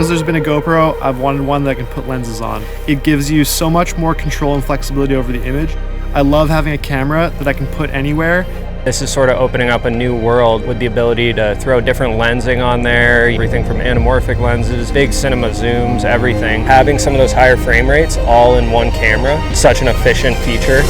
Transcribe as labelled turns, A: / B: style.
A: long as there's been a GoPro, I've wanted one that I can put lenses on. It gives you so much more control and flexibility over the image. I love having a camera that I can put anywhere.
B: This is sort of opening up a new world with the ability to throw different lensing on there, everything from anamorphic lenses, big cinema zooms, everything. Having some of those higher frame rates all in one camera, such an efficient feature.